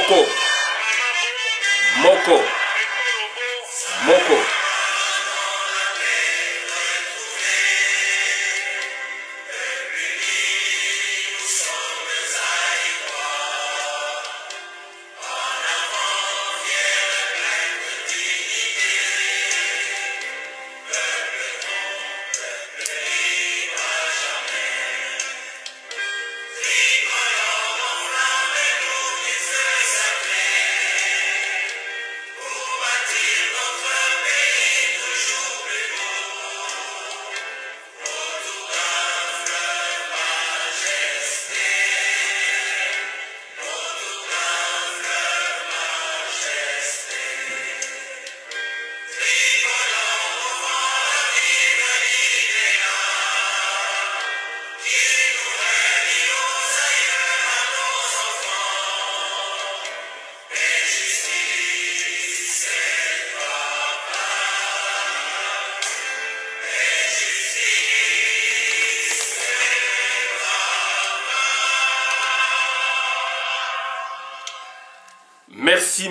Moko. Moko. Moko.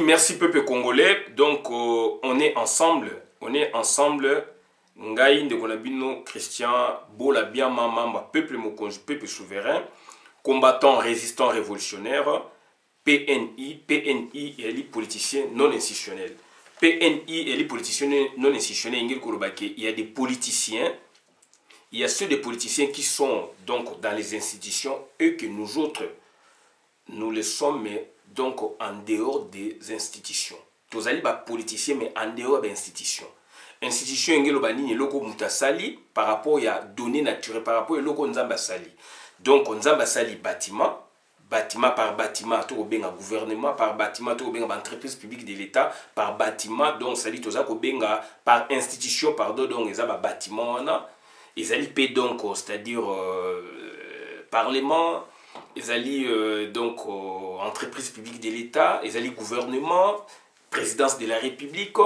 Merci peuple congolais. Donc on est ensemble, Ngai Ndegonabino Christian Bola Biama Mamba, peuple mokonji, peuple souverain, combattant, résistant, révolutionnaire, PNI et les politiciens non institutionnels. PNI et les politiciens non institutionnels, il y a des politiciens, il y a ceux des politiciens qui sont donc dans les institutions et que nous autres, nous les sommes donc en dehors des institutions. Tous les politiciens mais en dehors des institutions. Institution ngelo banini loko mutasali par rapport à données naturelles, par rapport à loko nzamba sali. Donc nzamba sali bâtiment par bâtiment to benga gouvernement, par bâtiment to benga entreprise publique de l'État, par bâtiment donc sali toza ko benga par institution pardon donc ezaba bâtiment na ezali pe donc c'est-à-dire parlement, ezali donc entreprise publique de l'État, ezali gouvernement, présidence de la République.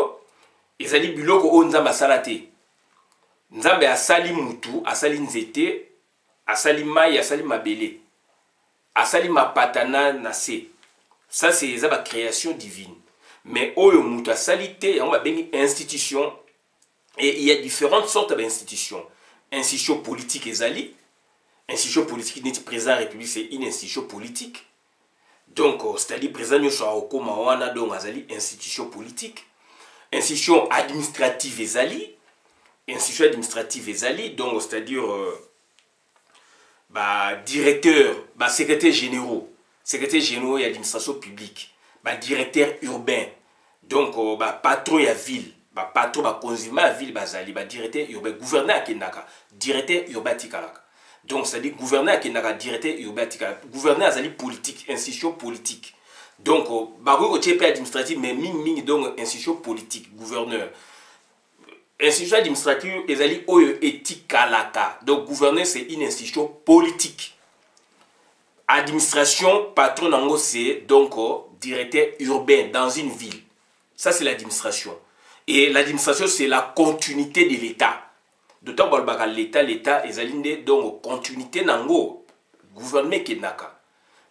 Ezali biloko o nzambe asala te. Nzambe asali mutu, asali nzete, asali mai, asali mabele, asali mapatana na se. Ça c'est la création divine. Mais oyo mutu asali te, on va bengi institution. Et il y a différentes sortes d'institutions. Institution politique ezali. Institution politique n'est président de la République, c'est une institution politique. Donc c'est-à-dire président nyoso akoma wana donc azali institution politique. Institution administrative ezali, donc c'est-à-dire directeur, secrétaire généraux et administration publique, directeur urbain, donc patron ya ville, patron consumer à ville bazali, directeur urbain, gouverneur kenaka, directeur urbain tikalaka. Donc c'est-à-dire gouverneur kenaka, directeur urbain tikalaka, gouverneur azali politique, institution politique. Donc, au TP administratif, mais ming donc institution politique, gouverneur. Institution administrative, ezali oyo éthique kalaka. Donc, gouverneur, c'est une institution politique. Administration, patron nango, c'est donc directeur urbain dans une ville. Ça, c'est l'administration. Et l'administration, c'est la continuité de l'État. D'autant que l'État, ezali donc continuité nango, gouvernement kenaka.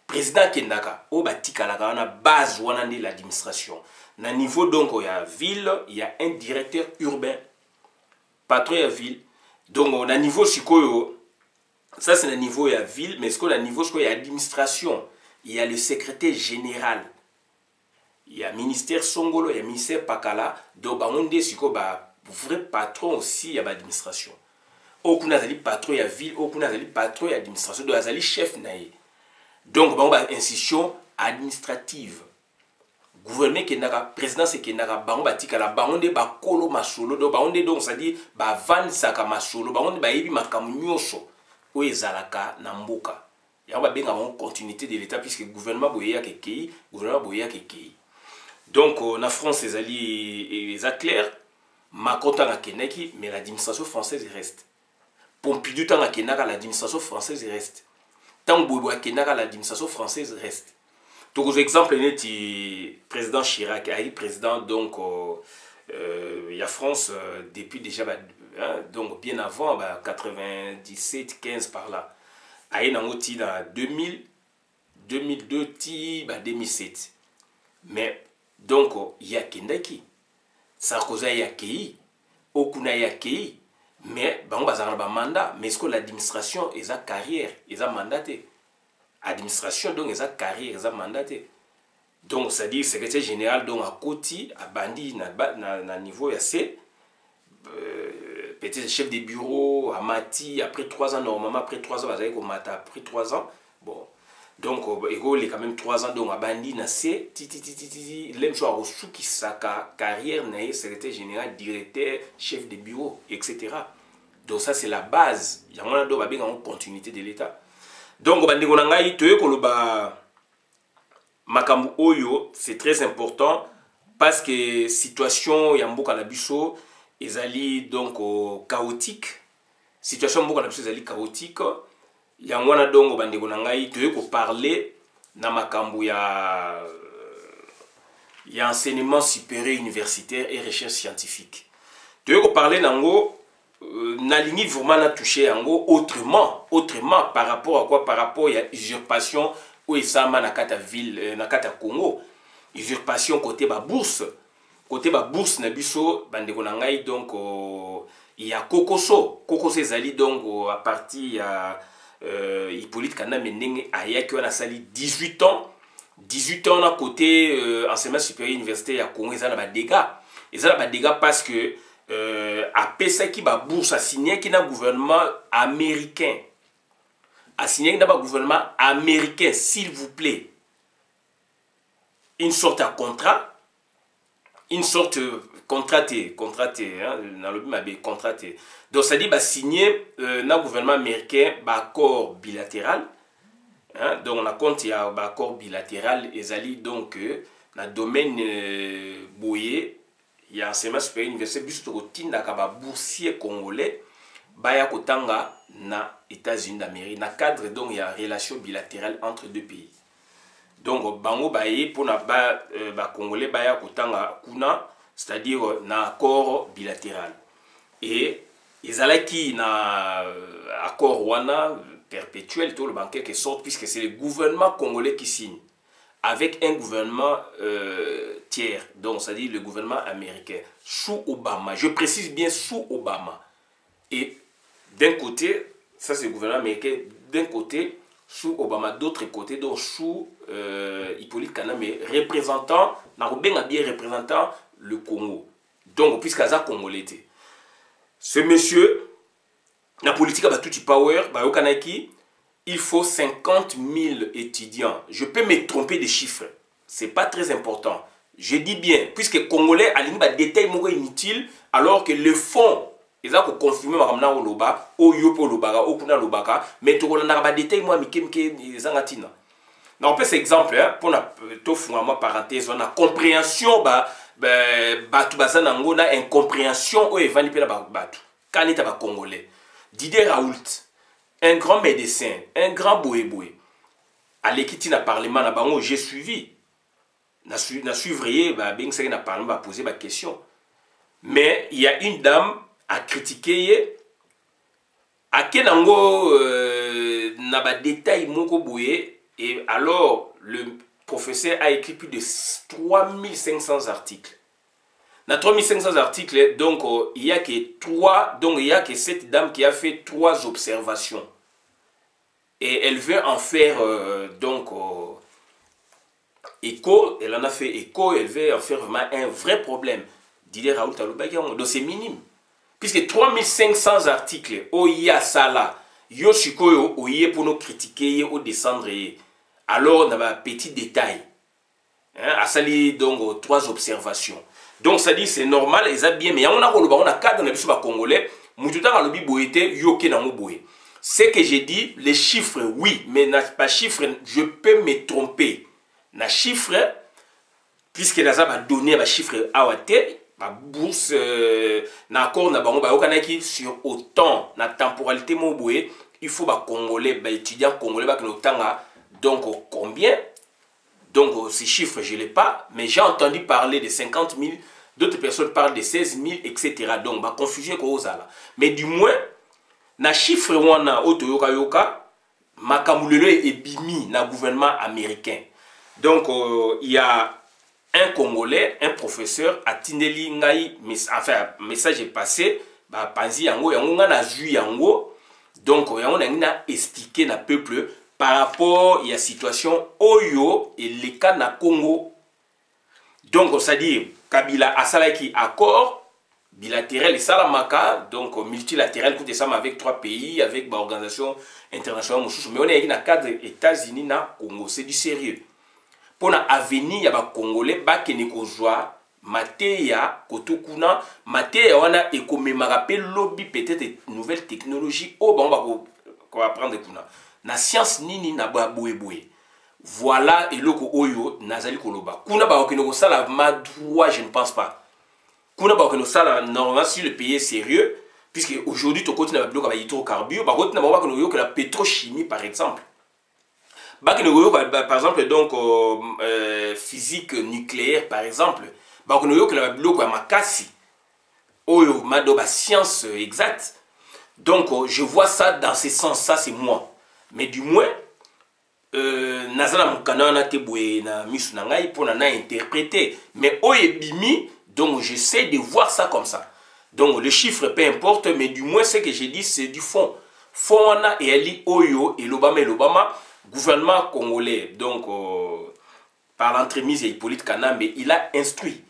Président Kendaka, au batikalaka, on a base wana de l'administration. Na niveau donc il y a ville, il y a un directeur urbain, patron de la ville. Donc on a niveau sikoyo, ça c'est le niveau il y a ville, mais ce qu'on a niveau il y a administration, il y a le secrétaire général, il y a ministère Songolo, il y a ministère Pakala. Donc on dit siko ba vrai patron aussi il y a l'administration. Au kuna zali patron il y a ville, au kuna zali patron il y a administration, donc zali chef naïe. Donc, il y a une institution administrative. Gouvernement qui est présidence qui est la banque de bakolo masolo donc ça dit van saka masolo banque de ibi makamunyoso o ezalaka na mboka. Il y a une continuité de l'État puisque le gouvernement boya kekei, donc en France les clair Macron tanga kenaki mais l'administration française reste. Pompidou tanga kenaka l'administration française reste. Tant que l'administration française reste. Donc, exemple, le président Chirac, il président donc il y a France depuis déjà donc bien avant 97 15 par là. Il y a 2000 2002 2007. mais donc il y a Kendaki Sarkozy y a Kei Okuna y a Kei mais bango bazana ba mandat mais est-ce que l'administration est sa carrière est sa mandaté administration donc est sa carrière est sa mandaté donc ça dit secrétaire général donc à côté à bandi na niveau ya C peut-être chef de bureau à Mati après 3 ans normalement après 3 ans bazali ko mata après 3 ans bon donc il est quand même 3 ans donc à bandi na C l'aime choix au sous qui sa carrière na secrétaire général directeur chef de bureau etc. Donc ça c'est la base il y a une continuité de l'état donc bandeko na ngai toye koloba makambu oyo c'est très important parce que situation ya mboka na biso ezali donc chaotique situation mboka na biso ezali chaotique yango wana dongo bandeko na ngai toye ko parler na makambu ya enseignement supérieur universitaire et recherche scientifique toye ko parler nango na ligne vraiment na toucher yango autrement par rapport à quoi par rapport à usurpation ou esama na kata ville na kata Congo usurpation côté ba bourse na biso bandeko na ngai donc il y a kokoso ezali donc à partir ya Hippolyte Kanambe ndenge ayaki wana sali 18 ans na côté enseignement supérieur université ya Congo ezala ba dégâts parce que apesa ki ba bourse a signé ki na gouvernement américain s'il vous plaît une sorte de contrat contraté hein, dans le but contraté donc ça dit bah signer na gouvernement américain bah accord bilatéral hein, donc on a compte il y a bah accord bilatéral ezali donc na domaine boyé il y a enseignement supérieur université biso to kotinda ka ba boursier congolais baya kotanga na États-Unis d'Amérique na cadre donc il y a relation bilatérale entre deux pays donc bango baye pour na ba congolais baya kotanga kuna c'est-à-dire na accord bilatéral et ezalaki na accord wana perpétuel tout le banquier qui sort puisque c'est le gouvernement congolais qui signe avec un gouvernement tiers donc c'est-à-dire le gouvernement américain sous Obama, je précise bien sous Obama. Et d'un côté, ça c'est le gouvernement américain, d'un côté, sous Obama, d'autre côté, donc sous Hippolyte Kanambe, représentant le Congo. Donc, puisqu'il y a Congolais, ce monsieur, la politique a tout power, il faut 50 000 étudiants. Je peux me tromper des chiffres, c'est pas très important. Je dis bien, puisque Congolais a des détails inutiles, alors que le fond, ils ont confirmé makamna oloba o yopo lobaka o kuna lobaka mais to kolanda ba détail moi mikemke zangatina na on peut cet exemple hein, pour na to funga moi parenthèse on a compréhension batu bazana ngona incompréhension o evani pe na batu kanita ba congolais Didier Raoult un grand médecin un grand boyeboy à l'équité na parlement na bango j'ai suivi na suivrier ba beng ça na parlement ba poser ba question mais il y a une dame à critiquer à kenango na ba détail moko boye et alors le professeur a écrit plus de 3500 articles. Dans 3500 articles donc il y a que cette dame qui a fait 3 observations et elle veut en faire donc écho, elle en a fait écho, elle veut en faire vraiment un vrai problème. Didier Raoult Alobaki donc c'est minime. Puisque 3500 articles, Oya Sala, Yoshikoyo, Oye pour nous critiquer, ou descendre, alors on a un petit détail. À sali donc 3 observations. Donc ça dit c'est normal, et ça bien, mais on a cadre, on a vu sur le Congolais, Moutouta a lobby boété, Yoke n'a boé. C'est que j'ai dit, les chiffres, oui, mais pas chiffres, je peux me tromper. Na chiffre, puisque la a donné un chiffre à Wate, la bourse na accord na bango ba okanaki sur autant na temporalité moboué il faut ba congolais ba étudiants congolais ba knotanga donc combien donc ces chiffres je l'ai pas mais j'ai entendu parler de 50 000 d'autres personnes parlent de 16 000 etc. donc ba confusion ko ozala mais du moins na chiffre wana otoyoka yoka makamulelo et bimi na gouvernement américain donc il y a un Congolais, un professeur, a tindeli ngai, enfin, message est passé, bah, panzi yango, yango nga na ju yango, donc yango na expliqué na peuple par rapport à la situation Oyo et les cas na Congo. Donc, c'est-à-dire, Kabila a salaki accord bilatéral et salamaka, donc multilatéral, écoutez ça, avec 3 pays, avec l'organisation internationale, mais on est dans le cadre États-Unis na Congo, c'est du sérieux. Pour l'avenir, il y a des Congolais qui ne sont Matéya, Kotokuna, Matéya, on a écomémoré lobby peut-être de nouvelles technologies. Oh, on va apprendre kuna. Na science nini na baboué. Voilà, et loko oyo, nazali koloba. Kuna ba okino sala madroit, je ne pense pas. Kuna ba okino sala, normalement, si le pays est sérieux, puisque aujourd'hui, tu continues à bloquer les hydrocarbures, bah, continue à voir que la pétrochimie, par exemple. Par exemple, donc, physique nucléaire, par exemple, science exacte. Donc, je vois ça dans ce sens, ça c'est moi. Mais du moins, pour interpréter. Mais bimi, donc j'essaie de voir ça comme ça. Donc, le chiffre, peu importe, mais du moins, ce que j'ai dit, c'est du fond. Fona et Ali Oyo et l'Obama. Gouvernement congolais, donc par l'entremise de Hippolyte Kanambe, il a instruit.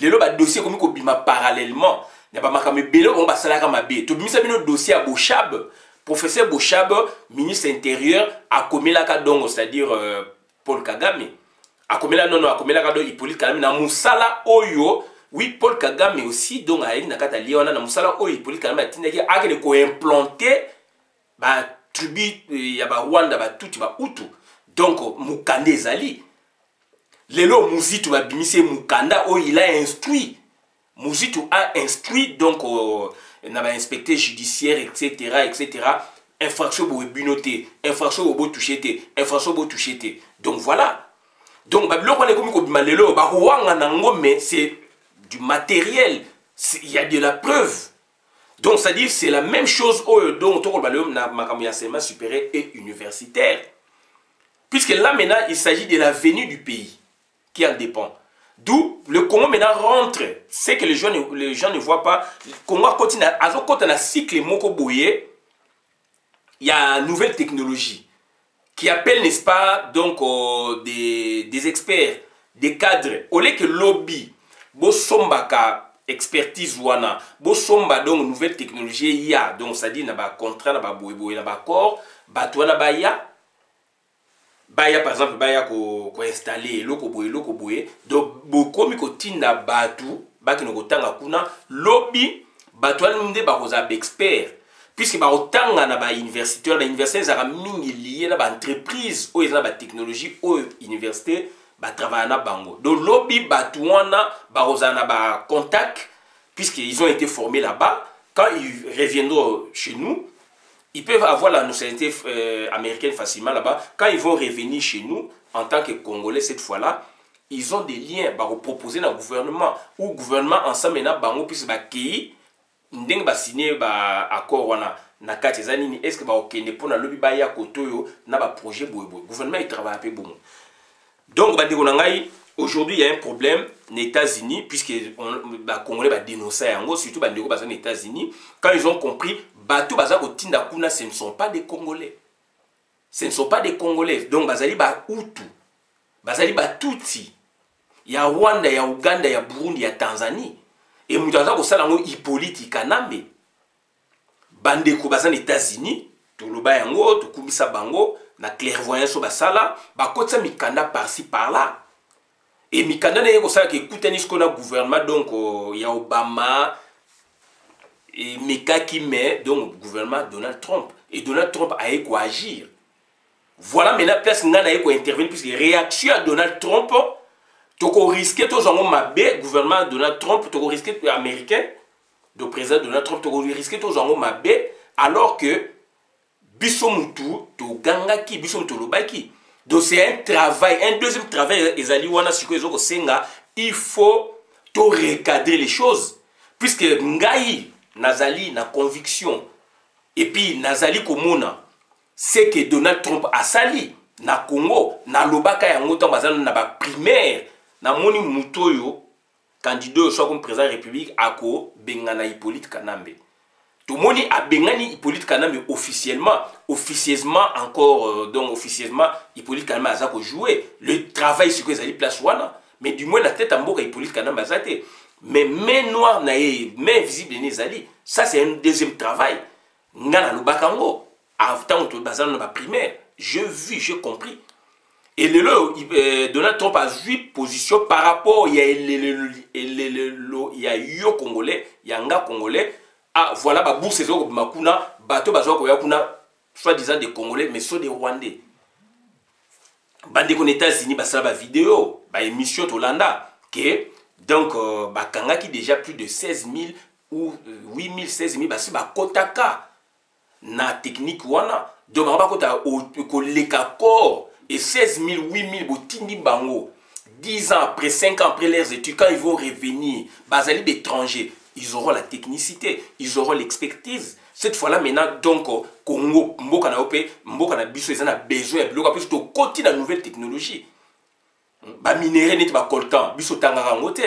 Le dossier comme il parallèlement. Il n'y a pas de dossier à Bochab, professeur Bochab, ministre intérieur, à Komelaka Dongo, c'est-à-dire Paul Kagame. À Komelaka Dongo, Hippolyte Kanambe, na Moussala Oyo, oui, Paul Kagame aussi, donc à Nakata Liona, na Moussala Oyo, Hippolyte Kanambe, a implanté, tribu ya ba Rwanda ba tuti ba Hutu, donc Mukande ezali lelo Muzitu ba bimise Mukanda o il a instruit, Muzitu a instruit, donc na ba inspecteur judiciaire, etc. Infraction bo binoté, infraction bo touché, infraction bo touché. Donc voilà, donc ba biloko na komi ko bima lelo ba Rwanda nango, mais c'est du matériel, il y a de la preuve. Donc, c'est-à-dire c'est la même chose dont on parle dans l'enseignement supérieur et universitaire. Puisque là, maintenant, il s'agit de l'avenir du pays qui en dépend. D'où le Congo maintenant rentre. C'est que les gens ne voient pas. Le Congo continue à cycle Moko Boye. Il y a une nouvelle technologie qui appelle, n'est-ce pas, donc des experts, des cadres. Au lieu que lobby, Bosombaka, expertise wana bosomba donc nouvelle technologie ya donc ça dit na ba contrat na ba boyeboy na ba corps batwana baya par exemple baya ko installer loko boye donc bokomi ko tinda batu bakino ko tanga kuna lobby batwana nde ba koza expert puisque ba otanga na ba université za mingi lié na ba entreprise o na ba technologie o université ba travailler na bango. Donc lobby batouana barozana ba contact puisqu'ils ont été formés là-bas. Quand ils reviendront chez nous, ils peuvent avoir la nationalité américaine facilement là-bas. Quand ils vont revenir chez nous en tant que Congolais cette fois-là, ils ont des liens bah proposer dans le gouvernement ou gouvernement ensemble na bango puisque ba ki ndeng ba signer ba accord wana na kati zanini est-ce que ba okende pour na lobby ba ya kotoyo na ba projet boyeboy. Gouvernement il travaille un peu bon. Donc, aujourd'hui, il y a un problème aux États-Unis, puisque les Congolais ont dénoncé, surtout aux États-Unis, quand ils ont compris, ce ne sont pas des Congolais. Ce ne sont pas des Congolais. Donc, Bazali ba Hutu, Bazali ba Tutsi. Il y a Rwanda, il y a Ouganda, il y a Burundi, il y a Tanzanie. Et Moutaza Kosalango Hippolyte Kanambe. Bandeko Bazan États-Unis, Toloba Yango, Tokumisa Bango, na clairvoyance au basala, ba kotsa mikanda par-ci par-là. Et mikanda n'est pas ça qui écoute ce qu'on a gouvernement, donc il y a Obama et Meka qui met donc gouvernement Donald Trump. Et Donald Trump a eu quoi agir. Voilà maintenant place n'a eu quoi intervenir puisque réaction à Donald Trump, tu risquer tous en mabé gouvernement Donald Trump, tu risquer américain, le président Donald Trump, tu risquer tous en mabé alors que Bissomutu, to gangaki, Bissomutu lobaki. Donc c'est un travail, un deuxième travail, il faut tout recadrer les choses. Puisque Ngaï, Nazali, na conviction, et puis Nazali Komona, c'est que Donald Trump a sali, na Congo, na Lobaka Yango, na ba primaire, na moni mutoyo candidat soit comme président de la République ako bengana Hippolyte Kanambe. Tout le monde a bengani Hippolyte Kanambe officieusement encore, donc officieusement Hippolyte Kanambe a joué le travail sur que les place wana, mais du moins la tête en boca Hippolyte Kanambe a zate. Mais main noire nae, main visible nezali, ça c'est un deuxième travail. Ngana lubakango, avant de bazan na primaire, je vis, j'ai compris. Et Donald Trump a joué position par rapport, il y a yo Congolais, il y a un gars Congolais, ah voilà, bah bourse c'est makuna, bateau bazo ko yakuna, soi-disant des Congolais, mais sont des Rwandais. Bande aux États-Unis, bah ça va vidéo, bah émission Tolanda, que donc bah kanga qui déjà plus de 16 000 ou 8 000, 16 000, bah c'est bah kotaka na technique wana, donc on va kota au lekakor. Et 16 000, 8 000, botini bango, 10 ans après, 5 ans après leurs études, quand ils vont revenir, basali d'étrangers, ils auront la technicité, ils auront l'expertise. Cette fois-là, maintenant, donc, Congo, Mboka na Ope, Mboka na Biso, ils en ont besoin, parce que côté de la nouvelle technologie. Ba minéré n'est pas coltan, Biso tangarangote,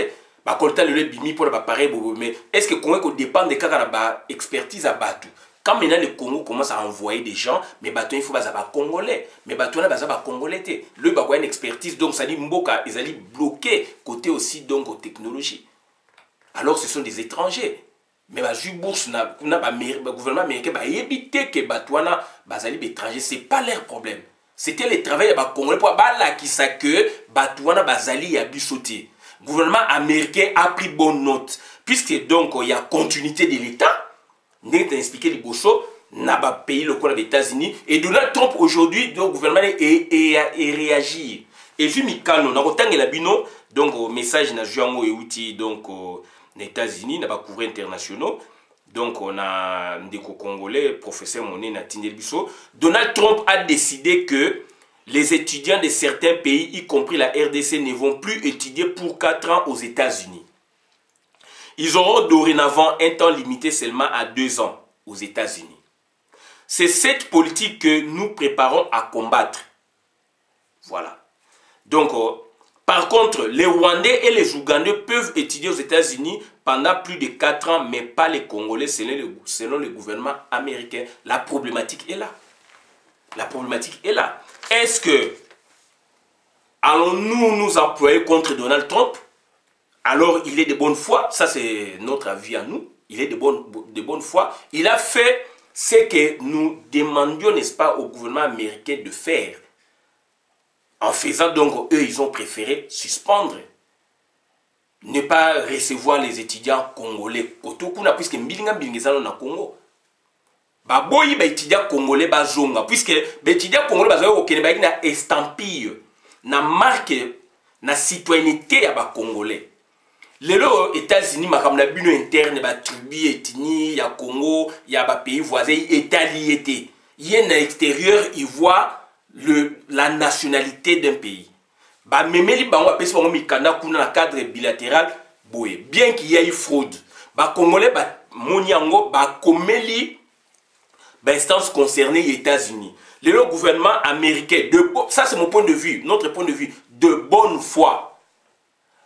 ba coltan le bimi pour l'appareil, mais est-ce que Congo dépend de la expertise à Batou? Quand maintenant le Congo commence à envoyer des gens, mais bateau il faut pas congolais, mais bateau là pas congolais. Le bateau a une expertise, donc ça dit Mboka, ils allaient bloquer côté aussi donc aux technologies. Alors ce sont des étrangers. Mais bah bourse na gouvernement américain bah éviter que bateau na bazali étrangers, c'est pas leur problème. C'était le travail de congolais pour bala qui ça que bateau na bazali ya bisoté. Gouvernement américain a pris bonne note puisque donc il y a continuité de l'État. N'est expliqué les bosso n'a pas payé le coin des États-Unis et Donald Trump aujourd'hui donc le gouvernement est réagi et vu Mikano n'a pas la bino donc au message n'a joué et outil donc aux États-Unis n'a pas couvert internationaux donc on a des Congolais professeur Monet n'a tindé biso. Donald Trump a décidé que les étudiants de certains pays y compris la RDC ne vont plus étudier pour 4 ans aux États-Unis. Ils auront dorénavant un temps limité seulement à 2 ans aux États-Unis. C'est cette politique que nous préparons à combattre. Voilà. Donc, par contre, les Rwandais et les Ougandais peuvent étudier aux États-Unis pendant plus de 4 ans, mais pas les Congolais selon le gouvernement américain. La problématique est là. La problématique est là. Est-ce que allons-nous nous employer contre Donald Trump? Alors, il est de bonne foi, ça c'est notre avis à nous, il est de bonne foi. Il a fait ce que nous demandions, n'est-ce pas, au gouvernement américain de faire. En faisant donc, eux, ils ont préféré suspendre. Ne pas recevoir les étudiants congolais. Puisque Mbilinga na Congo. Baboyi ba étudiants congolais bazonga. Puisque les étudiants congolais bazonga au Kenya na estampille, na marque, na citoyenneté à ba congolais. Les États-Unis, ma bino interne, ba tribu ethnie, ya Congo, ya ba pays voisins, État-liété. Il y a à l'extérieur, ils voient la nationalité d'un pays. Ba memeli bango apesi bango mikanda kuna na cadre bilatéral boye. Bien qu'il y ait fraude, ba Congolais ba moniango ba komeli ba instance concernée les États-Unis. Le gouvernement américain, ça c'est mon point de vue, notre point de vue, de bonne foi.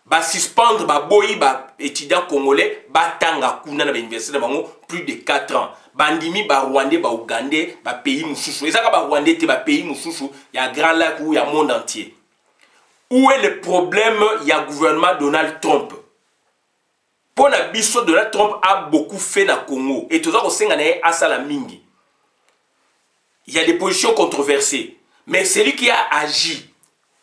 Ba suspendre ba boyi ba étudiants congolais ba tanga kuna na université bango plus de 4 ans. Bandimi ba Rwandais ba Ougandais ba pays mususu. Ezaka ba Rwandais te ba pays mususu ya Grand Lac ou ya monde entier. Où est le problème? Il y a gouvernement Donald Trump. Pour la biso Donald Trump a beaucoup fait na Congo et tout ça au senganae asala mingi. Il y a des positions controversées, mais celui qui a agi,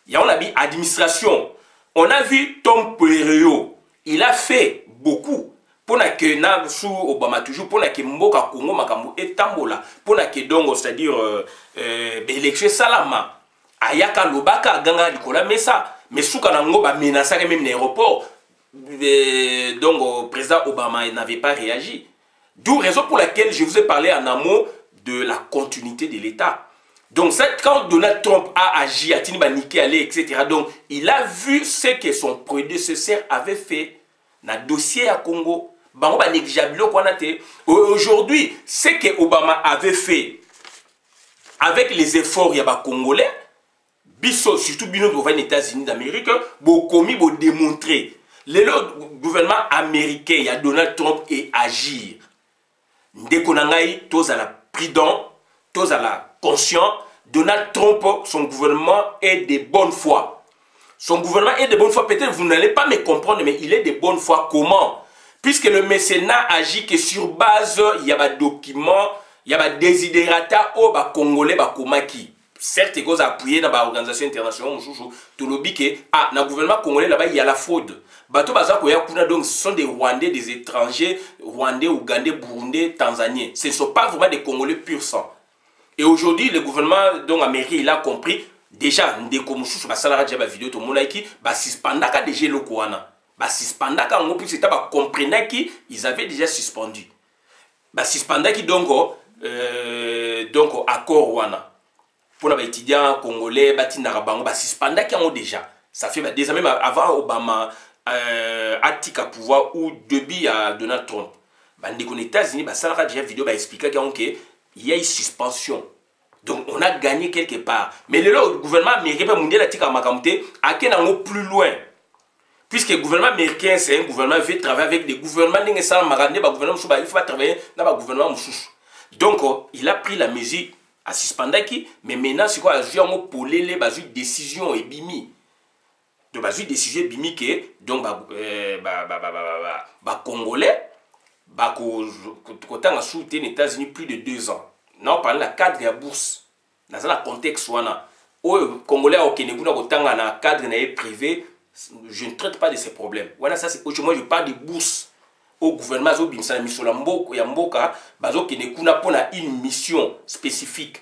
il y a on a dit administration. On a vu Tom Pereo, il a fait beaucoup pour que na sous Obama toujours pour que Mboka Congo makambo etambola pour que donc c'est-à-dire élection salama ayaka lobaka ganga likola mesa mais sous kanango ba menacer même l'aéroport donc président Obama n'avait pas réagi. D'où raison pour laquelle je vous ai parlé en amont de la continuité de l'État. Donc, quand Donald Trump a agi, a Tinibaniké allé, etc., donc, il a vu ce que son prédécesseur avait fait dans le dossier à Congo. Aujourd'hui, ce que Obama avait fait avec les efforts congolais, biso surtout bino aux États-Unis d'Amérique bokomi bo démontrer le gouvernement américain il y a Donald Trump et agir ndeko na ngai tozala prudent tozala conscient. Donald Trump son gouvernement est de bonne foi. Son gouvernement est de bonne foi. Peut-être vous n'allez pas me comprendre, mais il est de bonne foi. Comment? Puisque le mécénat agit que sur base, il y a des documents, il y a des désidérata au Congolais, Komaki. Certes, ils ont appuyé dans l'organisation internationale, tout le dit que dans le gouvernement congolais, là-bas, il y a la fraude. Donc, ce sont des Rwandais, des étrangers, Rwandais, Ougandais, Burundais, Tanzaniens. Ce ne sont pas vraiment des Congolais pur sang. Et aujourd'hui, le gouvernement donc, américain, il a compris. Déjà, ndeko mususu basala déjà ba vidéo to monaki ba suspendaka déjà le koana ba suspendaka ngo puis c'était ba comprendre qui ils avaient déjà suspendu ba suspendaki donc accord wana pour les étudiants congolais batinaka bango ba suspendaki ngo déjà ça fait des années même avant Obama atika pouvoir ou début à Donald Trump ba ndeko aux États-Unis basala déjà vidéo ba expliquer qu'il y a une suspension. Donc on a gagné quelque part. Mais le gouvernement américain mondial a dit à plus loin. Puisque le gouvernement américain, c'est un gouvernement qui travaille avec des gouvernements il faut travailler dans le gouvernement. Donc il a pris la mesure à suspendre qui, mais maintenant c'est quoi pour les décisions et bimi. Donc les décisions bimi que donc Congolais côté en soutien aux États-Unis plus de 2 ans. Non, par la cadre de la bourse, dans le contexte où les Congolais au Kenya dans le cadre privé, je ne traite pas de ces problèmes. Voilà, ça c'est moi je parle de bourse au gouvernement au bimsa mission la mboko ya mboka bazo Kenya pour une mission spécifique.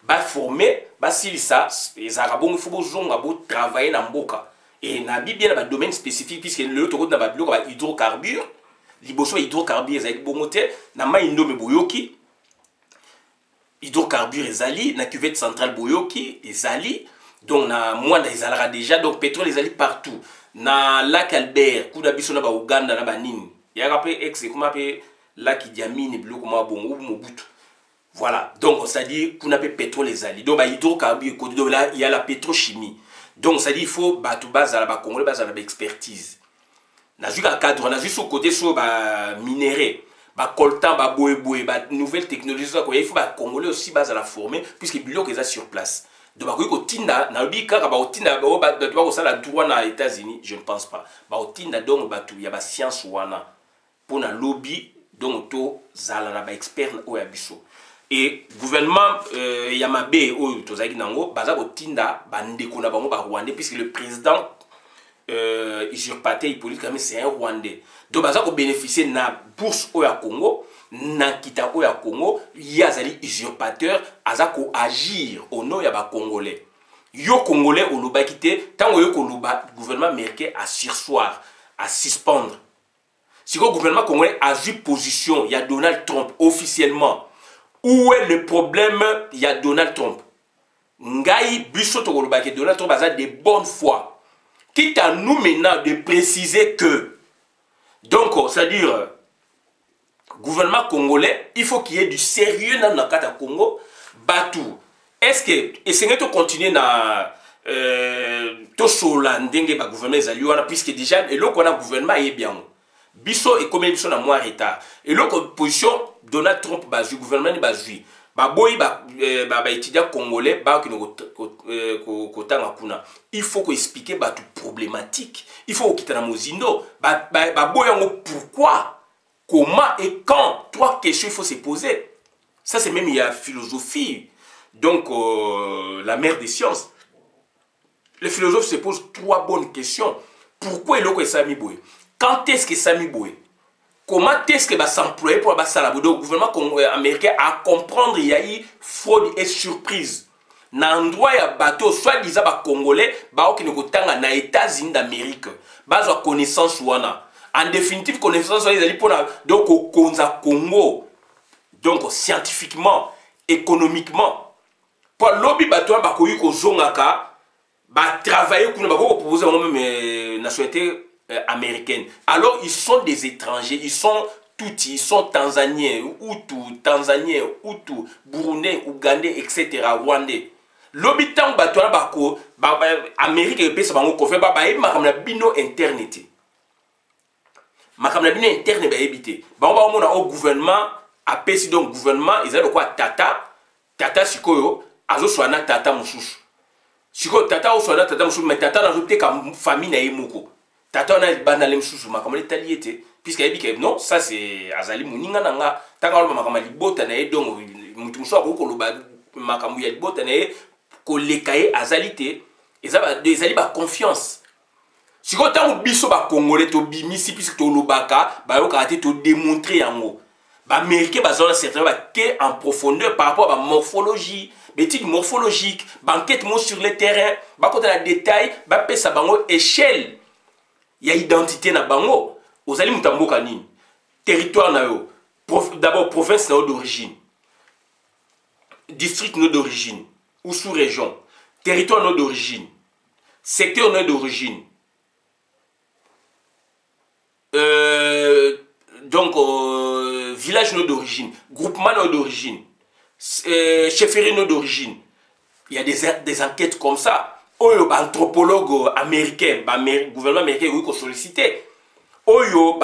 Ba former, ba silisa les arabons il faut bozonga travailler dans mboka et na bien dans domaine spécifique puisque le autre dans ba hydrocarbures, liboso hydrocarbures avec bongote na maindo me boyoki. Hydrocarbures ezali na cuvette centrale boyoki ezali donc na mwanda ezalaka déjà donc pétrole ezali partout na lac Albert kuna biso na ba Uganda na ba nini ya rappelé ex comment appelé lac Diamine biloko ma bongo Mobutu voilà donc ça dit kuna pe pétrole ezali donc ba hydrocarbures donc là il y a la pétrochimie donc ça dit il faut batu bazala ba congolais bazala ba expertise na juste cadre na juste au côté sur ba minéraux ba coltan ba boé ba nouvelle technologie il faut ba congolais aussi base à la former puisque biloko est sur place donc ba ko tinda na bika ba tinda ba ko sala droit na États-Unis je ne pense pas ba tinda donc ba tu ya ba science wana pour na lobby donc to zala na ba expert o ya biso et gouvernement ya mabe o to zaki nango baza ko tinda ba ndeko na bango ba Rwandais puisque le président usurpateur Hippolyte c'est un Rwandais. Donc baza ko bénéficier na bourse au ya Congo, na kita au ya Congo, ya zali usurpateur aza ko agir au nom ya ba Congolais. Yo Congolais au loba kité, tant yo ko loba gouvernement américain à sursoir, à suspendre. Si le gouvernement congolais a eu position, il y a Donald Trump officiellement. Où est le problème? Il y a Donald Trump. Ngai biso to loba que Donald Trump a de bonne foi. Quitte à nous maintenant de préciser que, donc, c'est-à-dire, gouvernement congolais, il faut qu'il y ait du sérieux dans le cas de Congo, Batou. Est-ce que, et c'est que continuer dans Tosholandenge, le gouvernement, puisque déjà, et là, qu'on a gouvernement est bien. Bisso et comme bisso na moins retard. Et là, position, Donald Trump, le gouvernement est basé. Étudiants congolais il faut qu'on explique tout problématique il faut quitter la mozino pourquoi comment et quand trois questions il faut se poser ça c'est même il y a philosophie donc la mère des sciences les philosophes se posent 3 bonnes questions pourquoi il est Sami Boye quand est-ce que Sami Boye comment est-ce que va s'employer pour le gouvernement américain à comprendre qu'il y a eu fraude et surprise dans l'endroit ya bateau soit disant congolais qui ne kotanga na États-Unis d'Amérique bazo connaissance wana en définitive connaissance wana ezali pona donc konza Congo donc scientifiquement économiquement pour lobby bateau ba koyi ko zongaka ba travailler kuna ba ko proposer même nationalité américaine. Alors ils sont des étrangers, ils sont Tutsi, ils sont Tanzaniens, Hutu, Burundais, Ougandais, etc. Rwandais. lobi tant bato na bako Amérique et pesa bango konfe ba e makamna bino interne. Makamna bino interne ba ebité. Ba mona au gouvernement a pesi donc gouvernement ils ont quoi tata sikoyo azo swana tata mususu. Sikoyo tata o swana tata mususu mais tata na zote ka famille na yemoko. Tata na banale mususu makamna taliete puisque ebike non ça c'est azali muninga nanga tanga lo makamna libota na donc mutu muso ko loba makambu ya libota na koleka ye azalité ezali ba confiance. Sikoyo tango biso ba congolais to bimisi puisque to lobaka ba yo ka te to démontrer yango. Américains bazona certains en profondeur par rapport à la morphologie, l'étude morphologique, banquette sur le terrain, côté la détail, pesa bango échelle. Il y a identité na bango. Aux ali mutambo kanini. Territoire na yo. D'abord province na d'origine. District na d'origine ou sous-région. Territoire na d'origine. Secteur na d'origine. Donc village d'origine, groupement d'origine, chefferie d'origine. Il y a des enquêtes comme ça. Oyo anthropologue américain, gouvernement américain oui qu'on sollicité. Oyo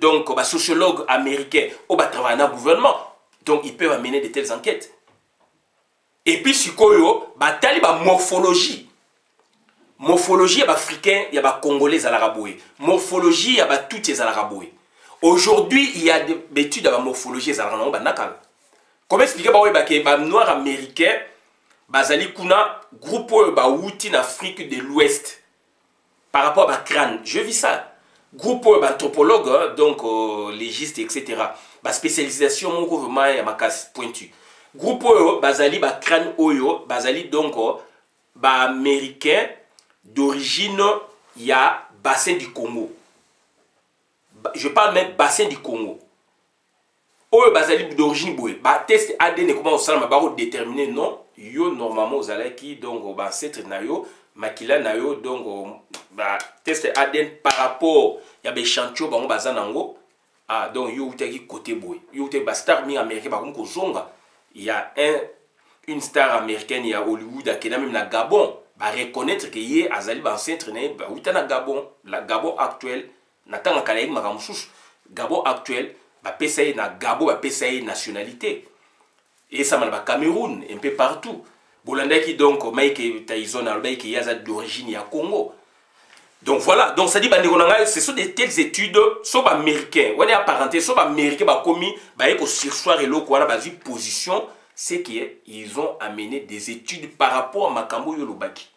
donc sociologue américain, travaille dans le gouvernement. Donc ils peuvent amener de telles enquêtes. Et puis si koyo tali morphologie. Morphologie y a africain, il y a congolais à l'araboué. Morphologie y a toutes les araboué. Aujourd'hui, il y a des études de la morphologie. Comment expliquer que les noirs américains, bazali kuna groupe en Afrique de l'Ouest par rapport à crâne. Je vis ça. Groupe anthropologue, donc légiste, etc. Spécialisation mon gouvernement ya makas pointu. Groupe bazali crâne oyo, bazali donc américain d'origine ya bassin du Congo. Je parle même bassin du Congo. Oyo bazali d'origine boye. Test ADN comment on s'en va déterminer non. Yo normalement aux alaki donc ancêtre na yo, makila na yo donc test ADN par rapport ya be échantillon bango bazanango. Ah donc yo utaki côté boye. Yo utaki star mi américain ba ko zonga. Il y a une star américaine il y a Hollywood qui même na Gabon ba reconnaître que yé azali ba ancêtre na ba utana Gabon, la Gabon actuelle. Natanga kalaïk makamususu Gabon actuel ba PCI na Gabon ba PCI nationalité et ça mal ba Cameroun un peu partout bolanda qui donc Mike Tyson alba qui yaza d'origine ya Congo. Donc voilà, donc ça dit ce sont des telles études sont américains on est apparenté sont américains ba commis ba eko sursoir et lo quoi ba position c'est qu'ils ont amené des études par rapport à makambo yolobaki.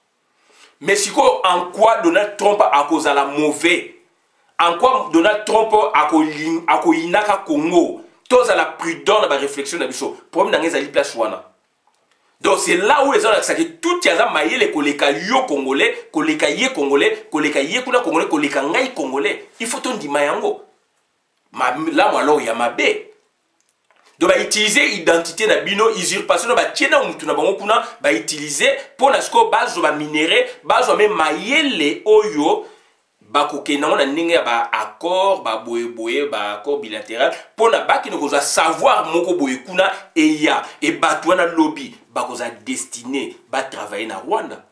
Mais si quoi en quoi Donald Trump a causé la mauvais. En quoi Donald Trump a inaka Congo, tous à la prudence dans la réflexion de biso. Problème dans les place wana. Donc c'est là où les gens ont dit tout y a maillé les koleka yo congolais, koleka ye congolais, koleka ye kuna congolais, koleka ngai congolais. Il faut ton di mayango. Là moi alors il y a ma bé. Donc ba utiliser identité na bino usurpation ba tiena mutu na bango kuna ba utiliser pour na sko bazo ba minéré, bazo même mayele oyo bakoke na mona ndenge ya ba accord ba boye ba accord bilatéral pour na baki ne koza savoir moko boye kuna et ya et batwa na lobby bakoza destiné ba travailler na Rwanda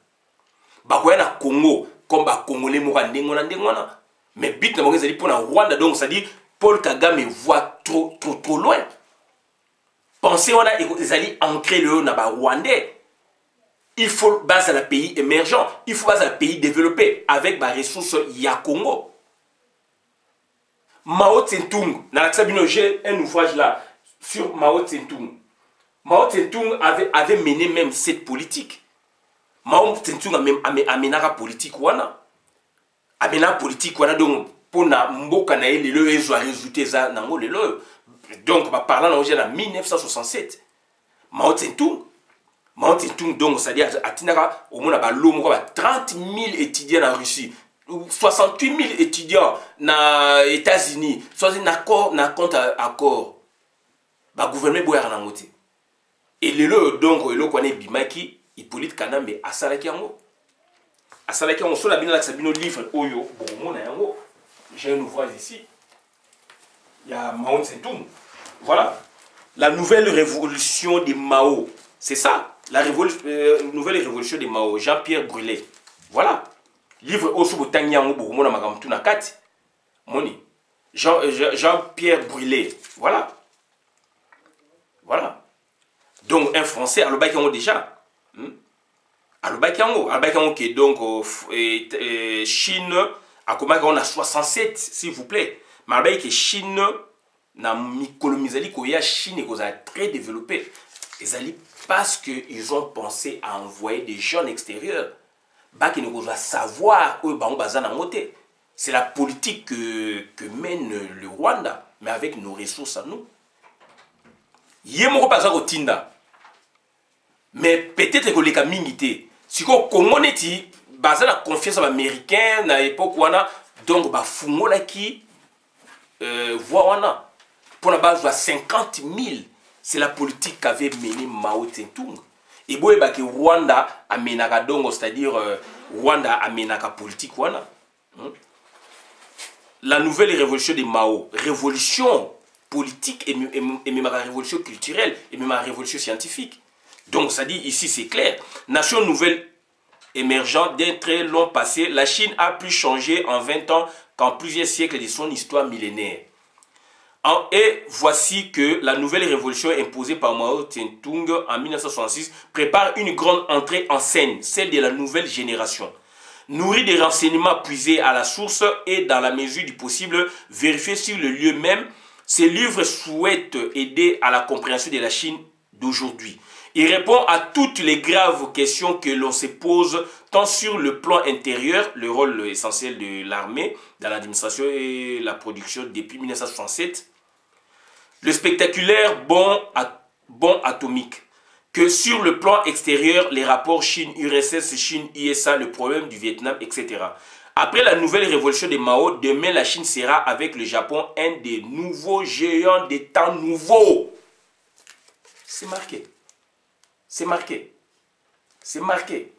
bakoya na Congo comme ba congolais moko ndenge na mais bit na mongeza li pour na Rwanda donc ça dit Paul Kagame voit trop loin. Pensez on a les alliés ancrés le na ba Rwandais. Il faut baser un pays émergent, il faut baser un pays développé avec des ressources ya Congo. Mao Tse-tung, j'ai un ouvrage là sur Mao Tse-tung. Mao Tse-tung avait mené même cette politique. Mao Tse-tung a même amené la politique wana. Amené la politique wana donc pour na mboka na ele le ezo a résulté ça nango lelo. Donc parlant en 1967. Mao Tse-tung Mao Tse-tung donc c'est-à-dire atinaka au moins ba lomo 30 000 étudiants en Russie, 68 000 étudiants na États-Unis, soit na compte accord. Ba gouvernement boya na ngote. Et lelo donc elo kone bimaki Hippolyte Kanambe asalaki yango. Asalaki yango so la bino la sabino livre oyo bomo na yango. J'ai un ouvrage ici. Il y a Mao Tse-tung. Voilà. La nouvelle révolution de Mao. C'est ça. Nouvelle révolution de Mao, Jean-Pierre Brulé. Voilà. Livre Osu Botangiango Boumona Magamtuna Kati. Moni. Jean-Pierre Brulé. Voilà. Voilà. Donc, un Français, à l'Obakiango déjà. À l'Obakiango qui est donc Chine, à Komaga, on a 67, s'il vous plaît. Mais à l'Obakiango, Chine, na Mikolomizali, Koya, Chine, qui est très développé. Ils parce qu'ils ont pensé à envoyer des jeunes extérieurs. Qui ne doivent savoir où c'est la politique que mène le Rwanda, mais avec nos ressources à nous. Mais peut-être que les Kamingité, si on connaît la confiance américaine à l'époque, donc Fungola qui voit pour la base de 50 000, c'est la politique qu'avait mené Mao Tse-tung. Et bon, que Rwanda a mené c'est-à-dire Rwanda a mené la politique. La nouvelle révolution de Mao, révolution politique et même la révolution culturelle et même la révolution scientifique. Donc, ça dit ici, c'est clair. Nation nouvelle émergente d'un très long passé, la Chine a plus changé en 20 ans qu'en plusieurs siècles de son histoire millénaire. Et voici que la nouvelle révolution imposée par Mao Tse-tung en 1966 prépare une grande entrée en scène, celle de la nouvelle génération. Nourrie des renseignements puisés à la source et dans la mesure du possible vérifiés sur le lieu même, ce livre souhaite aider à la compréhension de la Chine d'aujourd'hui. Il répond à toutes les graves questions que l'on se pose, tant sur le plan intérieur, le rôle essentiel de l'armée dans l'administration et la production depuis 1967, le spectaculaire bond atomique, que sur le plan extérieur, les rapports Chine-URSS, Chine-ISA, le problème du Vietnam, etc. Après la nouvelle révolution de Mao, demain la Chine sera avec le Japon un des nouveaux géants des temps nouveaux. C'est marqué. C'est marqué. C'est marqué.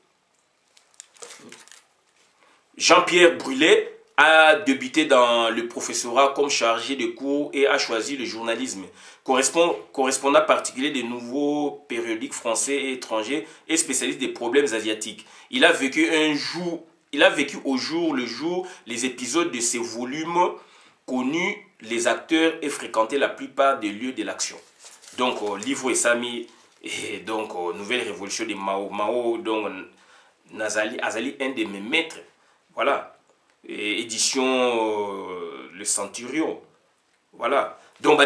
Jean-Pierre Brulé a débuté dans le professorat comme chargé de cours et a choisi le journalisme. Correspondant particulier des nouveaux périodiques français et étrangers et spécialiste des problèmes asiatiques. Il a vécu au jour le jour les épisodes de ces volumes, connu les acteurs et fréquenté la plupart des lieux de l'action. Donc, livre et Sami. Et donc, nouvelle révolution de Mao. Mao, donc, Azali, un de mes maîtres. Voilà. Et édition Le Centurion. Voilà. Donc,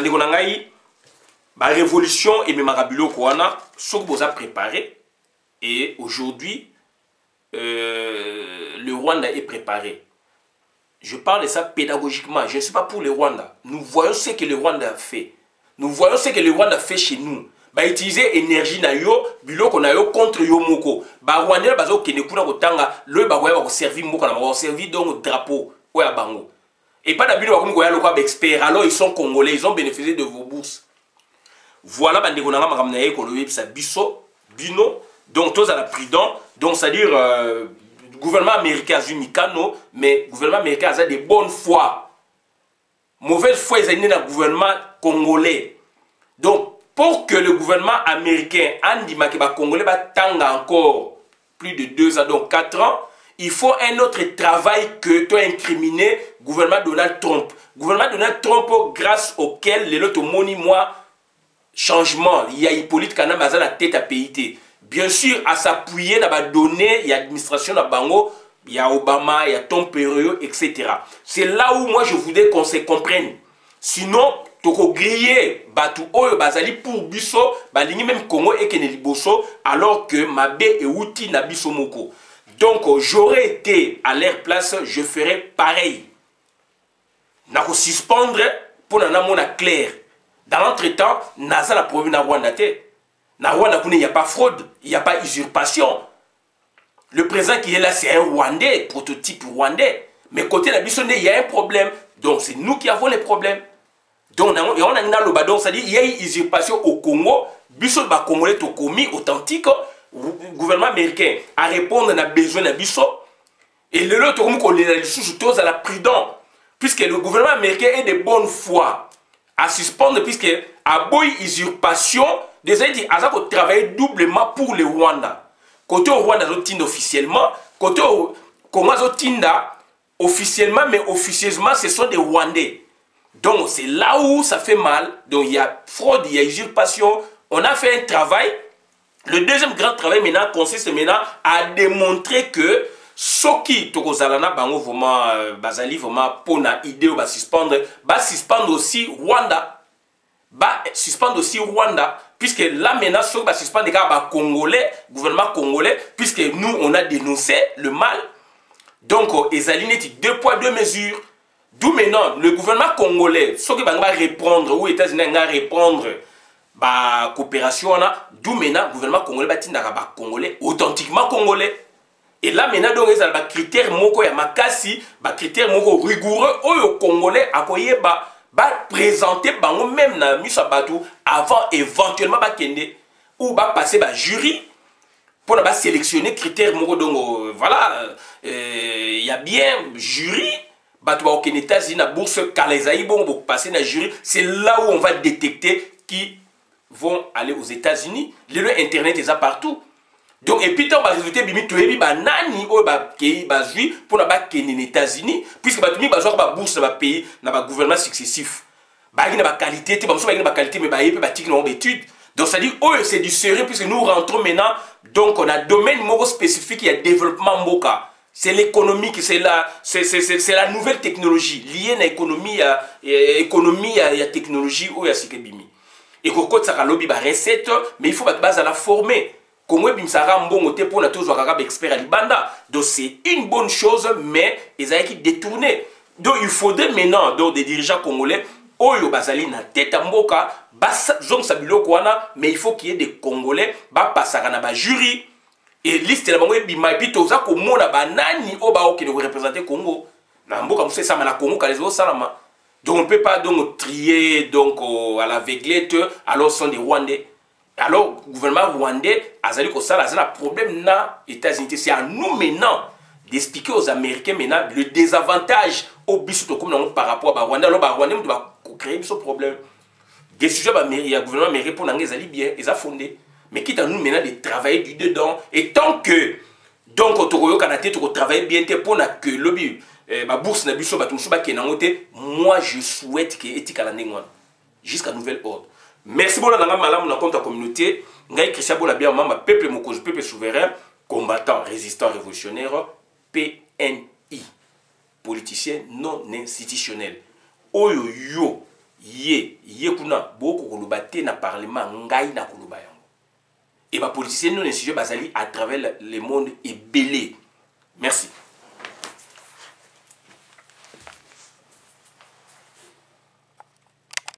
la révolution et même Marabulo Kouana, ce que vous avez préparé. Et aujourd'hui, le Rwanda est préparé. Je parle de ça pédagogiquement. Je ne suis pas pour le Rwanda. Nous voyons ce que le Rwanda fait. Nous voyons ce que le Rwanda fait chez nous. Utiliser énergie na yo biloko na yo contre yo moko Rwanda bazo kene kuna kotanga le bagoya ba servir moko na ba servir donc drapeau oya bango et pas d'abino ba koya lokwa expert alors ils sont congolais, ils ont bénéficié de vos bourses. Voilà bandeko na ngama kamna yeko lo yebisa biso bino donc tous à la prudent donc c'est à dire gouvernement américain azumikano mais gouvernement américain a de bonne foi, mauvaise foi ils ont dans gouvernement congolais. Donc pour que le gouvernement américain Andi Makeba Congolais tanga encore plus de 2 ans, donc 4 ans, il faut un autre travail que tu as incriminé gouvernement Donald Trump. Gouvernement Donald Trump grâce auquel les autres moni moi changement, il y a Hippolyte Kana Baza la tête à PIT. Bien sûr à s'appuyer dans les données, il y a administration à Bango, il y a Obama, il y a Tom Perriot, etc. C'est là où moi je voudrais qu'on se comprenne. Sinon toko griller batu oyo bazali pour biso balingi même Congo et Kene liboso alors que mabe et outil na biso moko. Donc j'aurais été à leur place, je ferais pareil. Nako suspendre pour na mona clair. Dans l'entretemps, naza la problème na Rwanda te. Na Rwanda il n'y a pas fraude, il n'y a pas usurpation. Le président qui est là c'est un Rwandais, prototype rwandais. Mais côté na biso il y a un problème. Donc c'est nous qui avons les problèmes. Donc, on a une lobadon, c'est-à-dire il y a une usurpation au Congo, biso ba congolais to commis authentique, le gouvernement américain a répondre à besoin de biso et le lot comme qu'on les sous à la prudent puisque le gouvernement américain est de bonne foi à suspendre puisque à boy usurpation Déjà dit aza ko travailler doublement pour le Rwanda. Côté au Rwanda zo tinda officiellement, côté au Congo zo tinda officiellement, mais officieusement ce sont des Rwandais. Donc c'est là où ça fait mal. Donc il y a fraude, il y a usurpation. On a fait un travail. Le deuxième grand travail maintenant consiste maintenant à démontrer que Soki Tokozalana Bango vraiment Bazali vraiment pona idée ou suspendre aussi Rwanda. Suspendre aussi Rwanda. Puisque là maintenant, Soki va suspendre les gars congolais, gouvernement congolais, puisque nous on a dénoncé le mal. Donc Ezali neti 2 poids 2 mesures. D'où maintenant le gouvernement congolais, Soki va répondre ou États-Unis va répondre. Ba coopération d'où maintenant le gouvernement congolais va tindaka ba congolais authentiquement congolais. Et là maintenant donc ils ont ba critère moko ya makasi, ba critère moko rigoureux oyo congolais akoye ba présenter bango même na miso batou avant éventuellement ba kende ou ba passer ba jury pour ba sélectionner critère moko donc voilà il y a bien jury batou ba kende États-Unis na bourse Kalezaï bon pour passer na jury, c'est là où on va détecter qui vont aller aux États-Unis. Les lieux internet ils sont partout. Donc et puis tant bas résultat bimi to ebi ba nani o ba pays ba jui pour na ba kene aux États-Unis puisque ba tumi ba zo ba bourse ba pays na ba gouvernement successif. Ba na ba qualité te ba so ba ba qualité mais ba yé ba tik na études. Donc ça dit oh c'est du sérieux puisque nous rentrons maintenant donc on a domaine moko spécifique il y a développement mboka. C'est l'économique, c'est la nouvelle technologie liée à l'économie économie à technologie ou à sikebimi. Et qu'on ça lobby ba recette mais il faut pas base à la former. Comme bim sara mbongo te pour na toujours arabe expert à Libanda. Donc c'est une bonne chose mais ils ont qui détourné. Donc il faudrait maintenant donc des dirigeants congolais oyo bazali na tête mboka bas zong sabilo kwana mais il faut qu'il y ait des congolais ba pasaka na ba jury et liste la bango bima bito za ko mona banani o ba okene représenter Congo. Na mboka mse sama na Congo kalezo salama. Donc on ne peut pas donc trier donc à l'aveuglette, alors ce sont des Rwandais. Alors le gouvernement rwandais a dit que ça a un problème na États-Unis. C'est à nous maintenant d'expliquer aux Américains maintenant le désavantage au bisou comme par rapport à Rwanda. Alors Rwanda doit créer ce problème. Des sujets il y a le gouvernement américain pour nous aller bien, ils ont fondé. Mais quitte à nous maintenant de travailler du dedans. Et tant que donc au Canada tu travailles bien pour que lobby ma bourse na biso batumsu ba kenangote, moi je souhaite que etika la ndengwana jusqu'à nouvel ordre. Merci beaucoup nanga malamu na compte communauté ngai Christian Bola bien mama peuple mokozo peuple souverain combattant résistant révolutionnaire PNI politicien non institutionnel oyo yo ye kuna boko koluba te na parlement ngai na koluba yango et ba politicien non institutionnel bazali à travers le monde est belé. Merci.